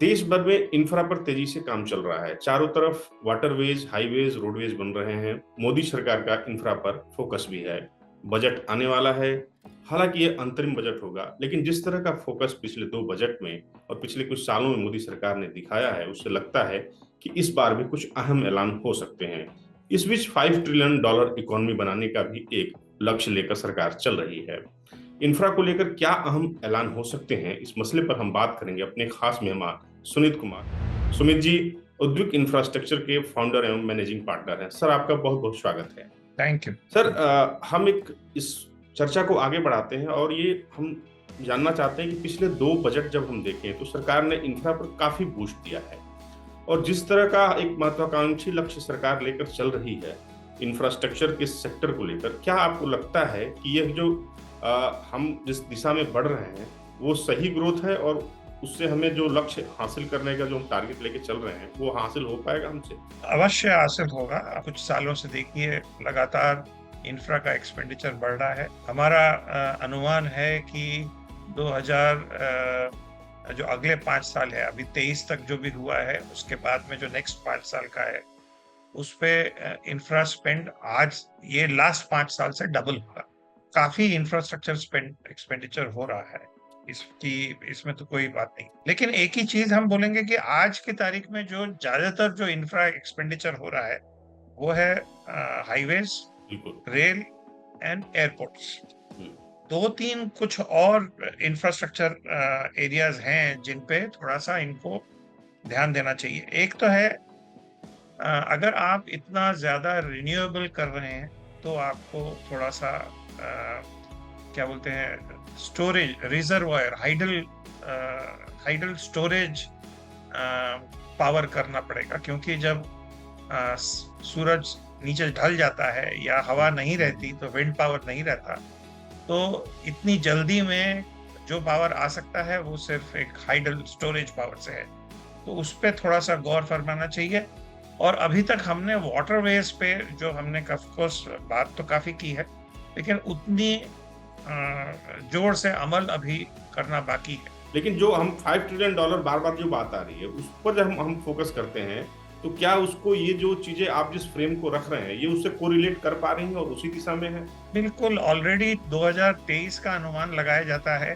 देश भर में इंफ्रा पर तेजी से काम चल रहा है। चारों तरफ वाटरवेज, हाईवेज, रोडवेज बन रहे हैं। मोदी सरकार का इंफ्रा पर फोकस भी है। बजट आने वाला है। हालांकि ये अंतरिम बजट होगा, लेकिन जिस तरह का फोकस पिछले 2 बजट में और पिछले कुछ सालों में मोदी सरकार ने दिखाया है, उससे लगता है कि इस बार भी कुछ अहम ऐलान हो सकते हैं। इस बीच $5 ट्रिलियन इकोनॉमी बनाने का भी एक लक्ष्य लेकर सरकार चल रही है। इंफ्रा को लेकर क्या अहम ऐलान हो सकते हैं, इस मसले पर हम बात करेंगे अपने खास मेहमान सुमित कुमार। सुमित जी उद्योग इंफ्रास्ट्रक्चर के फाउंडर एवं मैनेजिंग पार्टनर हैं। सर, आपका बहुत बहुत स्वागत है। थैंक यू सर, हम एक इस चर्चा को आगे बढ़ाते हैं और ये हम जानना चाहते हैं कि पिछले 2 बजट जब हम देखें तो सरकार ने इंफ्रा पर काफी बूस्ट दिया है और जिस तरह का एक महत्वाकांक्षी लक्ष्य सरकार लेकर चल रही है इंफ्रास्ट्रक्चर के सेक्टर को लेकर, क्या आपको लगता है कि यह जो हम जिस दिशा में बढ़ रहे हैं वो सही ग्रोथ है और उससे हमें जो लक्ष्य हासिल करने का जो हम टारगेट लेके चल रहे हैं वो हासिल हो पाएगा हमसे? अवश्य हासिल होगा। कुछ सालों से देखिए लगातार इंफ्रा का एक्सपेंडिचर बढ़ रहा है। हमारा अनुमान है कि 2000 जो अगले 5 साल है, अभी 23 तक जो भी हुआ है, उसके बाद में जो नेक्स्ट 5 साल का है उस पे इंफ्रा स्पेंड आज ये लास्ट 5 साल से डबल होगा। काफी इंफ्रास्ट्रक्चर स्पेंड एक्सपेंडिचर हो रहा है, इसमें तो कोई बात नहीं। लेकिन एक ही चीज हम बोलेंगे कि आज की तारीख में जो ज्यादातर जो इंफ्रा एक्सपेंडिचर हो रहा है वो है हाईवेज, बिल्कुल। Rail and airports. हम्म। 2-3 कुछ और इंफ्रास्ट्रक्चर एरियाज हैं जिन पे थोड़ा सा इनको ध्यान देना चाहिए। एक तो है, अगर आप इतना ज्यादा रिन्यूएबल कर रहे हैं तो आपको थोड़ा सा क्या बोलते हैं, storage reservoir, hydel storage power करना पड़ेगा, क्योंकि जब सूरज नीचे ढल जाता है या हवा नहीं रहती तो विंड पावर नहीं रहता, तो इतनी जल्दी में जो पावर आ सकता है वो सिर्फ एक हाइडल स्टोरेज पावर से है। तो उस पर थोड़ा सा गौर फरमाना चाहिए। और अभी तक हमने वाटरवेज पे जो हमने ऑफकोर्स बात तो काफी की है, लेकिन उतनी जोर से अमल अभी करना बाकी है। लेकिन जो हम $5 ट्रिलियन बार बार जो बात आ रही है उस पर जब हम फोकस करते हैं तो क्या उसको, ये जो चीजें आप जिस फ्रेम को रख रहे हैं, ये उससे कोरिलेट कर पा रही हैं और उसी दिशा में है? बिल्कुल। ऑलरेडी 2023 का अनुमान लगाया जाता है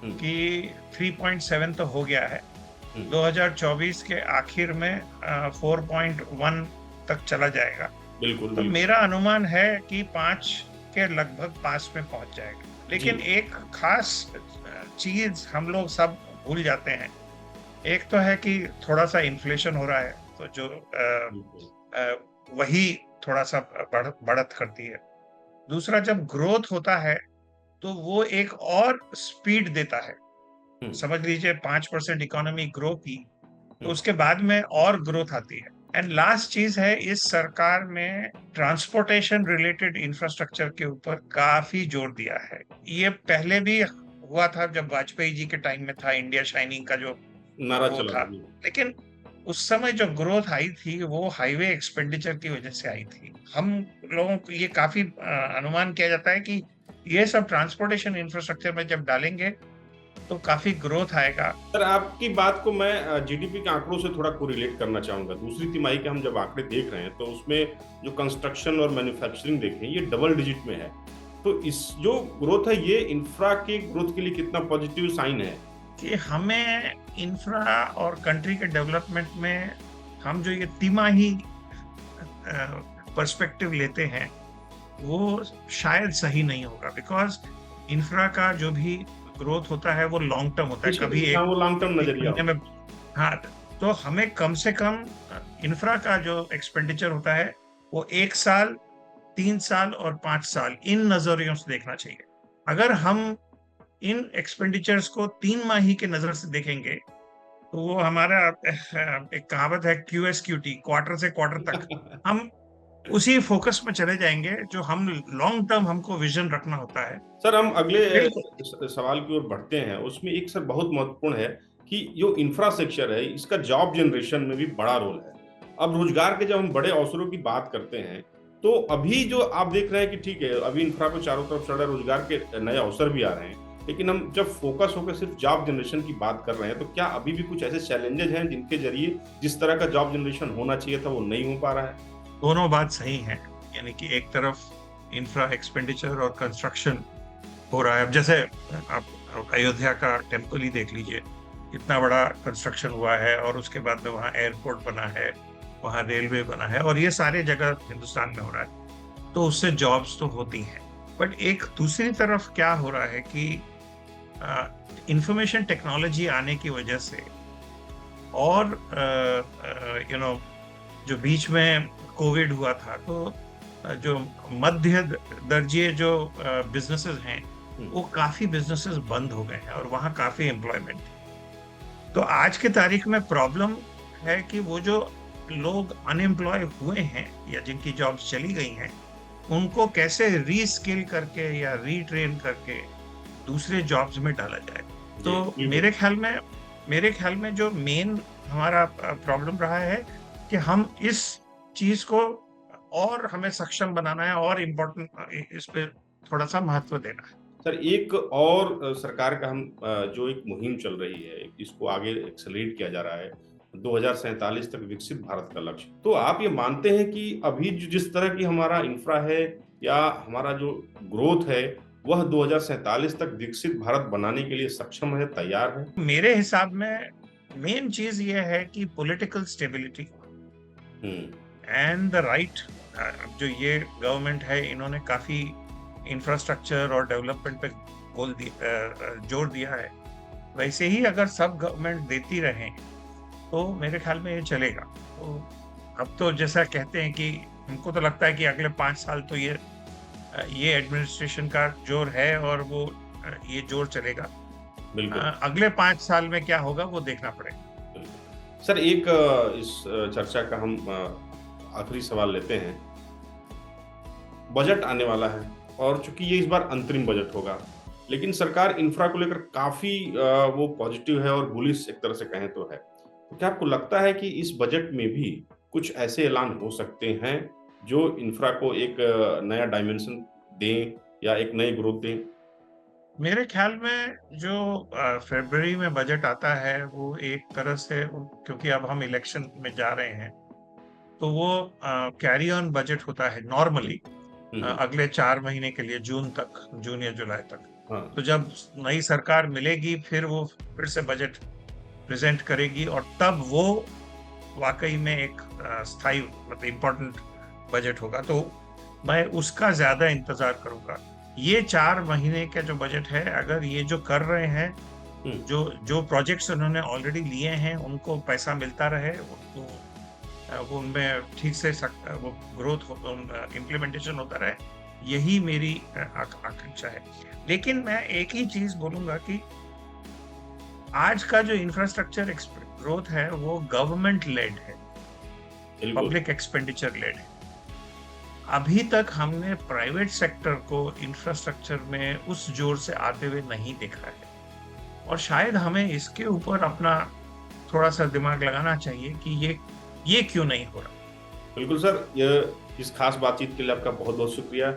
कि 3.7 तो हो गया है। 2024 के आखिर में 4.1 तक चला जाएगा। बिल्कुल, तो बिल्कुल। मेरा अनुमान है कि 5 के लगभग 5 में पहुंच जाएगा। लेकिन एक खास चीज हम लोग सब भूल जाते हैं। एक तो है कि थोड़ा सा इन्फ्लेशन हो रहा है, तो जो वही थोड़ा सा बढ़त करती है। दूसरा, जब ग्रोथ होता है तो वो एक और स्पीड देता है। समझ लीजिए 5% इकोनॉमी ग्रो की तो उसके बाद में और ग्रोथ आती है। एंड लास्ट चीज है, इस सरकार में ट्रांसपोर्टेशन रिलेटेड इंफ्रास्ट्रक्चर के ऊपर काफी जोर दिया है। ये पहले भी हुआ था, जब वाजपेयी जी के टाइम में था इंडिया शाइनिंग का जो नारा वो चला था। था। लेकिन उस समय जो ग्रोथ आई थी वो हाईवे एक्सपेंडिचर की वजह से आई थी। हम लोगों को ये काफी अनुमान किया जाता है कि ये सब ट्रांसपोर्टेशन इंफ्रास्ट्रक्चर में जब डालेंगे तो काफी ग्रोथ आएगा। सर, आपकी बात को मैं जीडीपी के आंकड़ों से थोड़ा कोरिलेट करना चाहूंगा। दूसरी तिमाही के हम जब आंकड़े देख रहे हैं तो उसमें जो कंस्ट्रक्शन और मैन्युफैक्चरिंग देखें, ये डबल डिजिट में है। तो इस जो ग्रोथ है, ये इंफ्रा के ग्रोथ के लिए कितना पॉजिटिव साइन है? कि हमें इंफ्रा और कंट्री के डेवलपमेंट में हम जो ये तिमाही पर्सपेक्टिव लेते हैं वो शायद सही नहीं होगा, बिकॉज इंफ्रा का जो भी ग्रोथ होता है वो लॉन्ग टर्म होता है। कभी एक वो लॉन्ग टर्म एक नजरिया महीने में, हाँ, तो हमें कम से कम इंफ्रा का जो एक्सपेंडिचर होता है वो 1 साल, 3 साल और 5 साल, इन नजरियों से देखना चाहिए। अगर हम इन एक्सपेंडिचर्स को 3 माही के नजर से देखेंगे तो वो हमारा एक कहावत है QSQT, क्वार्टर से क्वार्टर तक हम उसी फोकस में चले जाएंगे जो हम लॉन्ग टर्म हमको विजन रखना होता है। सर, हम अगले बिल्कुल। सवाल की ओर बढ़ते हैं। उसमें एक सर बहुत महत्वपूर्ण है कि जो इंफ्रास्ट्रक्चर है, इसका जॉब जनरेशन में भी बड़ा रोल है। अब रोजगार के जब हम बड़े अवसरों की बात करते हैं तो अभी जो आप देख रहे हैं कि ठीक है, अभी इंफ्रा को चारों तरफ चढ़ा, रोजगार के नए अवसर भी आ रहे हैं, लेकिन हम जब फोकस होकर सिर्फ जॉब जनरेशन की बात कर रहे हैं, तो क्या अभी भी कुछ ऐसे चैलेंजेस हैं जिनके जरिए जिस तरह का जॉब जनरेशन होना चाहिए था वो नहीं हो पा रहा है? दोनों बात सही है। यानी कि एक तरफ इंफ्रा एक्सपेंडिचर और कंस्ट्रक्शन हो रहा है। अब जैसे आप अयोध्या का टेम्पल ही देख लीजिए, कितना बड़ा कंस्ट्रक्शन हुआ है, और उसके बाद में वहाँ एयरपोर्ट बना है, वहाँ रेलवे बना है, और ये सारे जगह हिंदुस्तान में हो रहा है, तो उससे जॉब्स तो होती हैं। बट एक दूसरी तरफ क्या हो रहा है कि इंफॉर्मेशन टेक्नोलॉजी आने की वजह से, और जो बीच में कोविड हुआ था, तो जो मध्य दर्जे जो बिजनेसेस हैं, वो काफी बिजनेसेस बंद हो गए हैं और वहाँ काफी एम्प्लॉयमेंट। तो आज के तारीख में प्रॉब्लम है कि वो जो लोग अनएम्प्लॉय हुए हैं या जिनकी जॉब्स चली गई हैं, उनको कैसे रीस्किल करके या रीट्रेन करके दूसरे जॉब्स में डाला जाए। तो मेरे ख्याल में जो मेन हमारा प्रॉब्लम रहा है कि हम इस चीज को और हमें सक्षम बनाना है, और इम्पोर्टेंट इस पे थोड़ा सा महत्व देना है। सर, एक और सरकार का हम जो एक मुहिम चल रही है, इसको आगे एक्सेलरेट किया जा रहा है, 2047 तक विकसित भारत का लक्ष्य। तो आप ये मानते हैं कि अभी जिस तरह की हमारा इंफ्रा है या हमारा जो ग्रोथ है, वह 2047 तक विकसित भारत बनाने के लिए सक्षम है, तैयार है? मेरे हिसाब में मेन चीज ये है कि political stability and the right. जो ये गवर्नमेंट है, इन्होंने काफी इंफ्रास्ट्रक्चर और डेवलपमेंट पे जोर दिया है। वैसे ही अगर सब गवर्नमेंट देती रहे तो मेरे ख्याल में ये चलेगा। तो अब तो जैसा कहते हैं कि हमको तो लगता है कि अगले 5 साल तो ये एडमिनिस्ट्रेशन का जोर है, और वो ये जोर चलेगा। बिल्कुल। अगले 5 साल में क्या होगा वो देखना पड़ेगा। सर, एक इस चर्चा का हम आखिरी सवाल लेते हैं। बजट आने वाला है और चूंकि ये इस बार अंतरिम बजट होगा, लेकिन सरकार इंफ्रा को लेकर काफी वो पॉजिटिव है और बुलिश एक तरह से कहें तो है। तो क्या आपको लगता है कि इस बजट में भी कुछ ऐसे ऐलान हो सकते हैं जो इंफ्रा को एक नया डायमेंशन दें या एक नई ग्रोथ दें? मेरे ख्याल में जो फरवरी में बजट आता है, वो एक तरह से, क्योंकि अब हम इलेक्शन में जा रहे हैं, तो वो कैरी ऑन बजट होता है नॉर्मली अगले 4 महीने के लिए, जून या जुलाई तक। हाँ। तो जब नई सरकार मिलेगी, फिर वो फिर से बजट प्रेजेंट करेगी, और तब वो वाकई में एक स्थायी, मतलब इम्पोर्टेंट बजट होगा। तो मैं उसका ज्यादा इंतजार करूंगा। ये 4 महीने का जो बजट है, अगर ये जो कर रहे हैं, जो प्रोजेक्ट्स उन्होंने ऑलरेडी लिए हैं, उनको पैसा मिलता रहे, वो उनमें ठीक से वो ग्रोथ इम्प्लीमेंटेशन होता रहे, यही मेरी आकांक्षा है। लेकिन मैं एक ही चीज बोलूंगा कि आज का जो इंफ्रास्ट्रक्चर ग्रोथ है, वो गवर्नमेंट लेड है, पब्लिक एक्सपेंडिचर लेड है। अभी तक हमने प्राइवेट सेक्टर को इंफ्रास्ट्रक्चर में उस जोर से आते हुए नहीं देखा है, और शायद हमें इसके ऊपर अपना थोड़ा सा दिमाग लगाना चाहिए कि ये क्यों नहीं हो रहा। बिल्कुल सर, इस खास बातचीत के लिए आपका बहुत बहुत शुक्रिया।